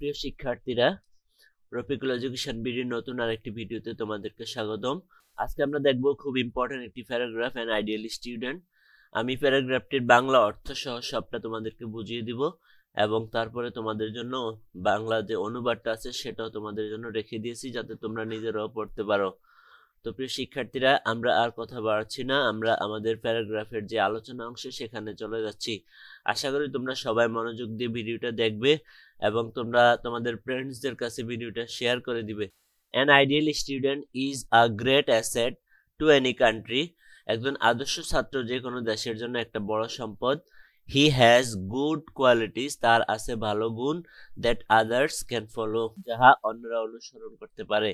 প্রিয় শিক্ষার্থীরা, রফিকুল এডুকেশন বিডির নতুন আরেকটি ভিডিওতে তোমাদেরকে স্বাগতম। আজকে আমরা দেখব খুব ইম্পর্টেন্ট একটি প্যারাগ্রাফ, অ্যান আইডিয়াল স্টুডেন্ট। আমি প্যারাগ্রাফটির বাংলা অর্থ সহ সবটা তোমাদেরকে বুঝিয়ে দিব এবং তারপরে তোমাদের জন্য বাংলা যে অনুবাদটা আছে সেটাও তোমাদের জন্য রেখে দিয়েছি যাতে তোমরা নিজেরাও পড়তে পারো। তো প্রিয় শিক্ষার্থীরা, আমরা আর কথা বাড়াচ্ছি না, আমরা আমাদের প্যারাগ্রাফের যে আলোচনা অংশে সেখানে চলে যাচ্ছি। আশা করি তোমরা সবাই মনোযোগ দিয়ে ভিডিওটা দেখবে এবং তোমরা তোমাদের ফ্রেন্ডসদের কাছে ভিডিওটা শেয়ার করে দিবে। An ideal student is a great asset to any country. একজন আদর্শ ছাত্র যে কোনো দেশের জন্য একটা বড় সম্পদ। হি হ্যাজ গুড কোয়ালিটিস, তার আছে ভালো গুণ। দ্যাট আদার্স ক্যান ফলো, যাহা অন্যরা অনুসরণ করতে পারে।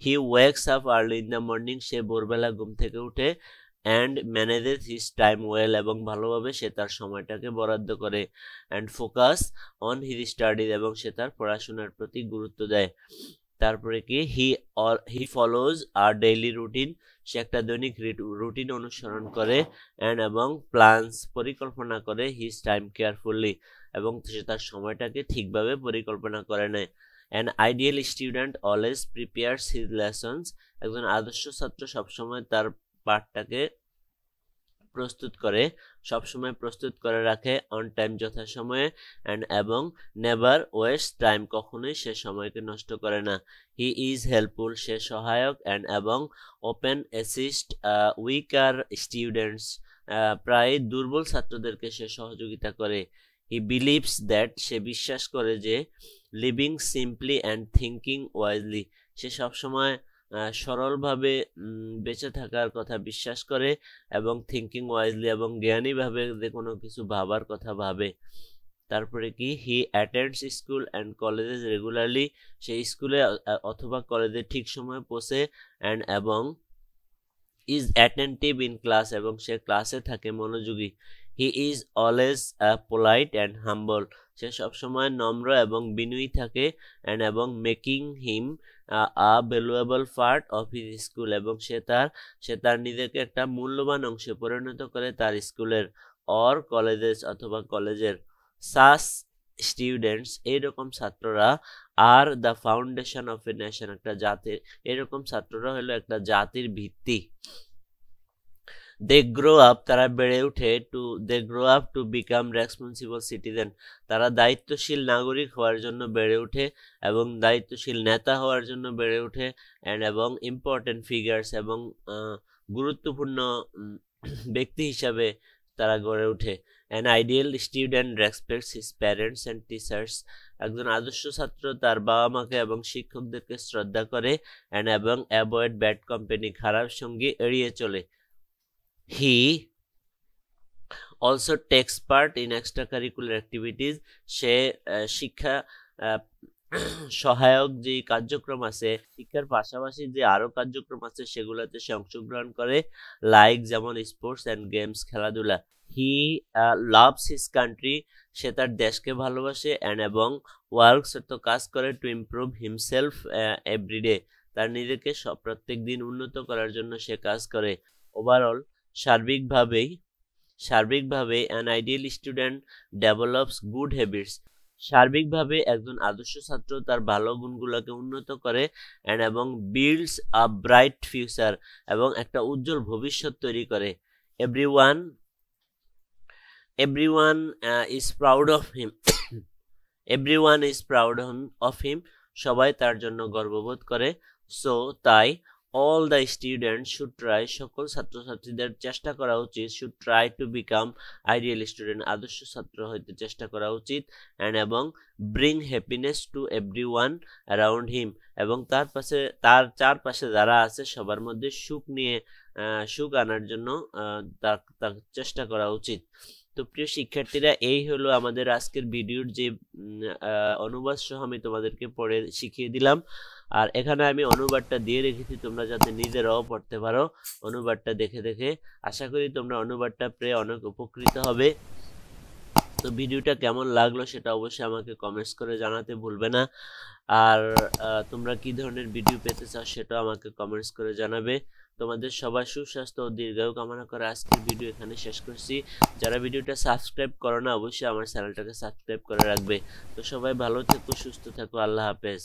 He wakes up early in the morning, সে ভোরবেলা ঘুম থেকে উঠে। And manages his time well, এবং ভালোভাবে সে তার সময়টাকে বরাদ্দ করে। And focus on his studies, এবং সে তার পড়াশোনার প্রতি গুরুত্ব দেয়। তারপরে কি, he follows a daily routine, সে একটা দৈনিক রুটিন অনুসরণ করে। অ্যান্ড এবং প্ল্যানস, পরিকল্পনা করে। হিজ টাইম কেয়ারফুলি, এবং সে তার সময়টাকে ঠিকভাবে পরিকল্পনা করে নেয়। An ideal student always prepares his lessons. একজন আদর্শ ছাত্র সবসময় তার পাঠটাকে প্রস্তুত করে, সবসময় প্রস্তুত করে রাখে। অন টাইম, যথাসময়ে। অ্যান্ড এবং নেভার ওয়েস্ট টাইম, কখনোই সে সময়কে নষ্ট করে না। হি ইজ হেল্পফুল, সে সহায়ক। অ্যান্ড এবং ওপেন অ্যাসিস্ট উইকার স্টুডেন্টস, প্রায় দুর্বল ছাত্রদেরকে সে সহযোগিতা করে। হি বিলিভস দ্যাট, সে বিশ্বাস করে যে living simply and thinking wisely, সে সবসময় সরলভাবে বেঁচে থাকার কথা বিশ্বাস করে এবং থিঙ্কিং ওয়াইজলি, এবং জ্ঞানীভাবে যে কোনো কিছু ভাবার কথা ভাবে। তারপরে কি, he attends school and colleges regularly, সে স্কুলে অথবা কলেজে ঠিক সময় পৌঁছে। অ্যান্ড এবং ইজ অ্যাটেন্টিভ ইন ক্লাস, এবং সে ক্লাসে থাকে মনোযোগী। He is always polite and humble, সে সবসময় নম্র এবং বিনয়ী থাকে। অ্যান্ড এবং making him a valuable part of his school, এবং সে তার নিজেকে একটা মূল্যবান অংশে পরিণত করে তার স্কুলের অর কলেজেস, অথবা কলেজের। সাস স্টুডেন্টস, এইরকম ছাত্ররা are the foundation of a nation, একটা জাতির, এরকম ছাত্ররা হলো একটা জাতির ভিত্তি। দে গ্রো আপ, তারা বেড়ে ওঠে। They grow up to become responsible citizen, তারা দায়িত্বশীল নাগরিক হওয়ার জন্য বেড়ে ওঠে এবং দায়িত্বশীল নেতা হওয়ার জন্য বেড়ে ওঠে। অ্যান্ড এবং ইম্পর্টেন্ট ফিগার্স, এবং গুরুত্বপূর্ণ ব্যক্তি হিসাবে তারা গড়ে ওঠে। An ideal student respects his parents and teachers, একজন আদর্শ ছাত্র তার বাবা মাকে এবং শিক্ষকদেরকে শ্রদ্ধা করে। অ্যান্ড এবং অ্যাভয়েড ব্যাড কোম্পানি, খারাপ সঙ্গী এড়িয়ে চলে। He also takes part in extracurricular activities, সে শিক্ষা সহায়ক যে কার্যক্রম আছে, শিক্ষার পাশাপাশি যে আরো কার্যক্রম আছে সেগুলোতে সে অংশগ্রহণ করে। লাইক, যেমন স্পোর্টস অ্যান্ড গেমস, খেলাধুলা। হি লাভস হিজ কান্ট্রি, সে তার দেশকে ভালোবাসে। অ্যান্ড এবং ওয়ার্কস, তো কাজ করে। টু ইমপ্রুভ হিমসেলফ এভরিডে, তার নিজেকে প্রত্যেক দিন উন্নত করার জন্য সে কাজ করে। ওভারঅল, সার্বিকভাবে an ideal student develops good habits, সার্বিকভাবে একজন আদর্শ ছাত্র তার ভালো গুণগুলোকে উন্নত করে। অ্যান্ড এবং বিল্ডস আ ব্রাইট ফিউচার, এবং একটা উজ্জ্বল ভবিষ্যৎ তৈরি করে। Everyone is proud of him, everyone is proud of him, সবাই তার জন্য গর্ববোধ করে। সো তাই all the students should try, সকল ছাত্রছাত্রীদের চেষ্টা করা উচিত, should try to become ideal student, আদর্শ ছাত্র হইতে চেষ্টা করা উচিত। and এবং bring happiness to everyone around him, এবং তার চারপাশে যারা আছে সবার মধ্যে সুখ আনার জন্য তার চেষ্টা করা উচিত। তো প্রিয় শিক্ষার্থীরা, এই হলো আমাদের আজকের ভিডিওর যে অনুবাদ সহ আমি তোমাদেরকে পড়ে শিখিয়ে দিলাম। আর এখানে আমি অনুবাদটা দিয়ে রেখেছি তোমরা যাতে নিজেরাও পড়তে পারো অনুবাদটা দেখে দেখে। আশা করি তোমরা অনুবাদটা পেয়ে অনেক উপকৃত হবে। তো ভিডিওটা কেমন লাগলো সেটা অবশ্যই আমাকে কমেন্টস করে জানাতে ভুলবে না। আর তোমরা কি ধরনের ভিডিও পেতে চাও সেটাও আমাকে কমেন্টস করে জানাবে। তোমাদের সবার সুস্বাস্থ্য ও দীর্ঘায়ু কামনা করে আজকের ভিডিও এখানে শেষ করছি। যারা ভিডিওটা সাবস্ক্রাইব করো না অবশ্যই আমার চ্যানেলটাকে সাবস্ক্রাইব করে রাখবে। তো সবাই ভালো থেকো, সুস্থ থেকো, আল্লাহ হাফেজ।